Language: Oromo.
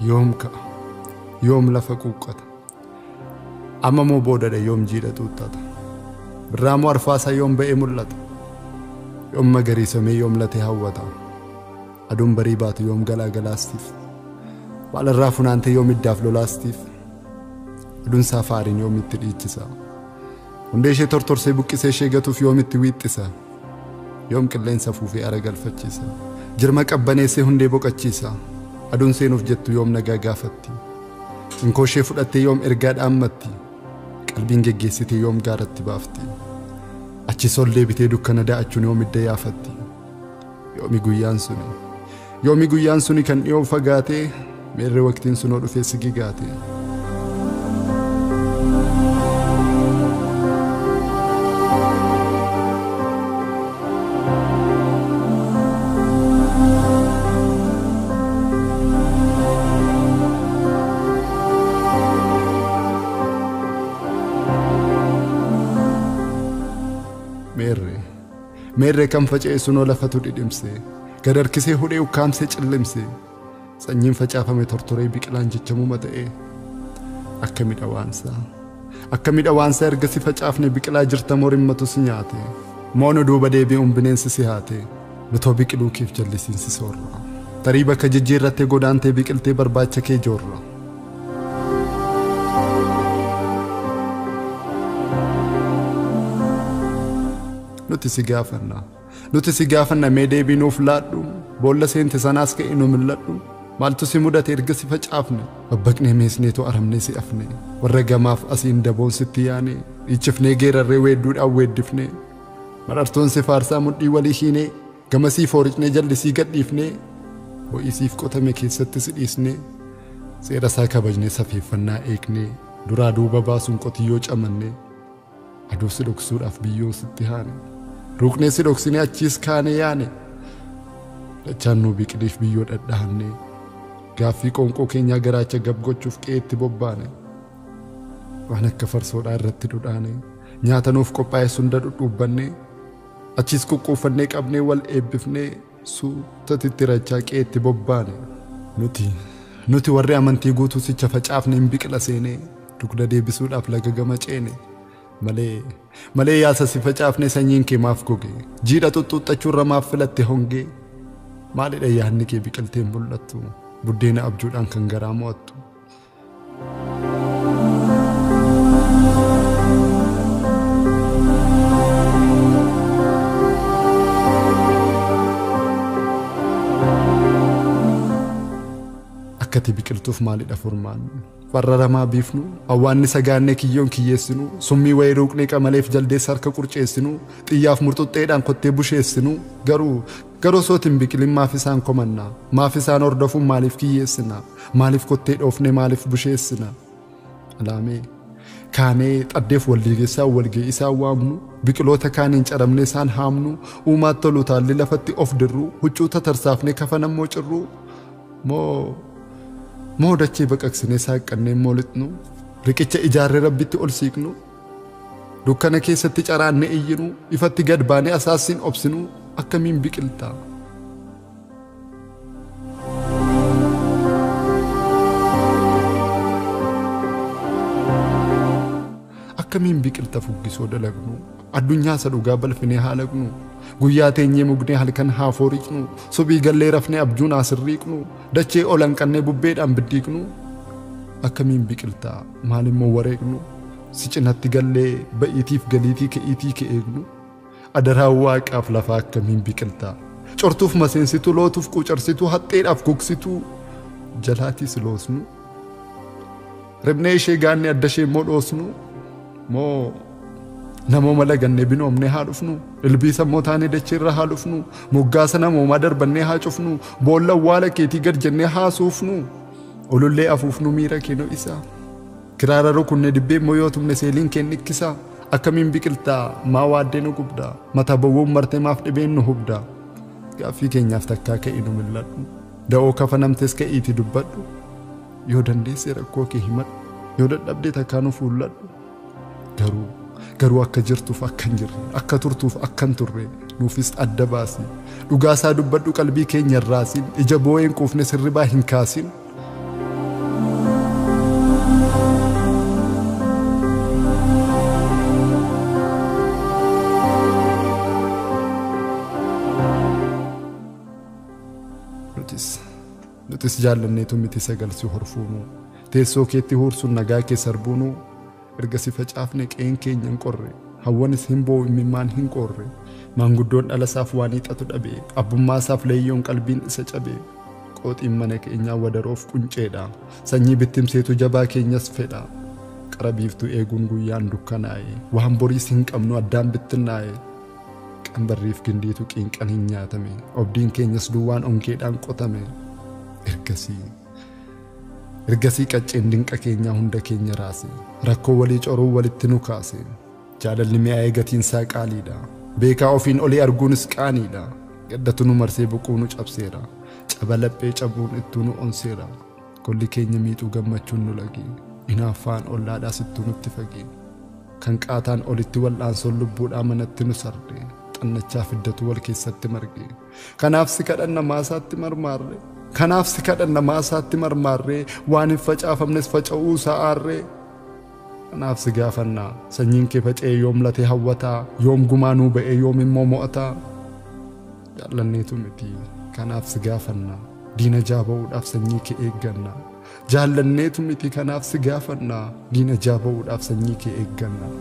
يوم كا يوم لفقوقة أما مو بودة يوم جيرة توتة برامو أرفاسا يوم بأي ملت يوم مغري سمي يوم لتي هوتا أدوم بريبات يوم غلا غلاستيف وعلى الرافون أنت يوم الدافلو لاستيف أدون سافارين يوم التريتسا ونديشي ترتر سيبوكي سيشيغتو في يوم التويتسا يوم كلين سفو في أرقل فتشيسا جرمك أبانيسي هندي بوكتشيسا أدون سينوف جتو يوم نغا غافتي إنكو شيفو أتي يوم إرقاد أمتي قلبين جيسيتي يوم غارتي بافتي أچي سولي بيتي دوكنا دا أچون يوم الديافتي يومي غيان سوني كان يوم فقاتي ميري وقتين سنو دو في سيغيغاتي ميري كم فجأة سنو لفتو ديدمسي قدر كسي هودي وكامسي چلمسي سنين فجأة فمي ترطوري بيقلان جيچمو مدئي أكمد أوانسا إرغسي فجأة فني بيقلا جرتا مورمتو سنياتي مونو دوبا ديبي بنين سيهاتي نتو بيقلو كيف جلسين سورا تريبا كججيرتي قدانتي بيقلتي برباچا كي جورا nuti si gaafanna mee deebii nuuf laadhu boolla seente sanaas ka'e nu milladhu maaltu si mudate erga si facaafne babbaqnee meesneetu aramnee si afne warra gamaaf asiin daboon sitti yaane dhiichifnee geerarree weedduudhaan weeddifne marartoon si faarsaa mudhii walii hiinee gamasii fooricnee jallisii gadhiifne ho'isiif qotame keessatti si dhiisne seera isaa kabajnee safeeffannaa eekne duraa duuba baasuun qotiyyoo camanne aduu si dhoksuudhaaf biyyoo sitti haane Rukne si doksine achis kaane yaane dachaan nu biqiliif biyyoo dhadhaanne gaaffii qoonqoo keenya garaacha gabgochuuf qeetti bobbaane waan akka farsoodhaa irratti dhudhaane nyaata nuuf qophaa'e sunda dhudhuubbanne achis quqquuffannee qabnee wal eebbifnee suutatti rachaa qeetti bobbaane nuti warri amantii guutuu sicha facaafne hin biqila seenee dugda deebisuudhaaf laga gama ceene malee yaasa si facaafne sanyiin kee maaf goge jiidha xuxuxxachuurra maaf filatte honge maalidha yaadni kee biqilteen mul'attu buddeena abjuudhaan kan garaa mo'attu akkati biqiltuuf maalidha furmaanni farraramaa biifnu awwaanni sagaannee kiyyoon kiyyeessinu summii wayii ruuqnee qamaleef jaldeessa harka qurceessinu xiyyaaf murxuxxeedhaan kottee busheessinu garuu sootiin biqilin maaf isaan komannaa maaf isaan hordofuun maaliif kiyyeessina maaliif kottee dhoofne maaliif busheessina alaamee kaanee xaddeef walliigessaa walgee isaan waamnu biqiloota kaaniin caramne isaan haamnu uumaat tolu taalli lafatti of dirru huccuu tatarsaafne kafanammoo cirru moo dachee baqaqsinee saaqqannee moolitnu riqicha ijaarree rabbitti ol siiqnu dukkana keessatti caraanne iyyinu ifatti gad baanee asaasiin obsinu akkamiin biqiltaa akkamiin biqilta fuggisoo dalagnu addunyaa isa dhugaa balfinee haalaqnu guyyaa teenyee mugnee halkan haa fooriqnu subii gallee rafnee abjuun asirriiqnu dachee olanqannee bubbeedhaan biddiiqnu akkamiin biqiltaa maalimmoo wareeqnu si cinatti gallee ba'iitiif galiitii ka'eetii ka'eegnu adaraa waaqaaf lafaa akkamiin biqiltaa cortuuf maseensitu lootuuf qucarsitu haxxeedhaaf gogsitu jalaatis loosnu ribnee ishee gaanne addashee immoo dhoosnu moo namooma lagannee binoomnee haa dhufnu ilbiisa immoo taanee dacheerra haa dhufnu moggaasa namoomaa darbannee haa cufnu boolla awwaala keetii gad jennee haa suufnu olollee afuufnu miira keenoo isaa kiraara rukunnee dibbee immoo yoo tumne seeliin keen dhikkisaa akkamiin biqiltaa maa waaddee nu gubdaa mataa bawwuun martee maaf dhibeen nu hubdaa gaaffii keenyaaf takkaa ka'e nu milladhu da'oo kafanamtes ka'iiti dubbadhu yoo dandeesse rakkoo kee himadhu yoo dadhabdee takkaa nu fuulladhu garuu akka jirtuuf akka hin jirre akka turtuuf akka hin turre nuufis adda baasi dhugaasaa dubbadhu qalbii keenya irraasin ija boo'een quufne sirribaa hin kaasin nutis jaallanneetu miti sagalsi horfuunu teessoo keetti huursuun nagaa kee sarbuunu erga si facaafne qeen keenya hin qorre hawwanis hin boo'u imimmaan hin qorre maanguddoon dhalasaaf waan hiixatu dhabe abbummaasaaf leeyyoon qalbiin isa cabe qooxiin mana keenyaa wadaroof qunceedha sanyii bittimseetu jabaa keenyas fedha qara biiftuu eeguun guyyaan dukkanaa'e waan boriis hin qabnu addaan bittinnaa'e qambarriif gindiitu qiinqan hin nyaatame obdiin keenyas duwwaan onkeedhaan qotame ergasii qacceen dinqa keenyaa hunda keenya raase rakkoo walii coruu walitti nu kaase jaalalli mi'aa'ee gatiinsaa qaaliidha beekaa ofiin olii arguunis qaaniidha gaddatu nu marsee buquu nu cabseera caba laphee cabuun ittuu nu onseera golli keenya miixuu gammachuun nu lage inaaffaan ollaadhaa sittuu nutti fage kan qaataan olitti wal'aansoon lubbuudhaa manatti nu sarde xannachaa fiddatu wal keessatti marge kanaaf si kadhanna maasaatti marmaarre kanaaf si kadhanna maasaatti marmaarree waan hin facaafamnes faca'uu sa'aarree kanaaf si gaafannaa sanyiin kee faca'ee yoom latee hawwataa yoom gumaanuu ba'ee yoom immoo mo'ataa jaallanneetu miti kanaaf si gaafannaa diina jaaba'uudhaaf sanyii kee eeggannaa jaallanneetu miti kanaaf si gaafannaa diina jaaba'uudhaaf sanyii kee eeggannaa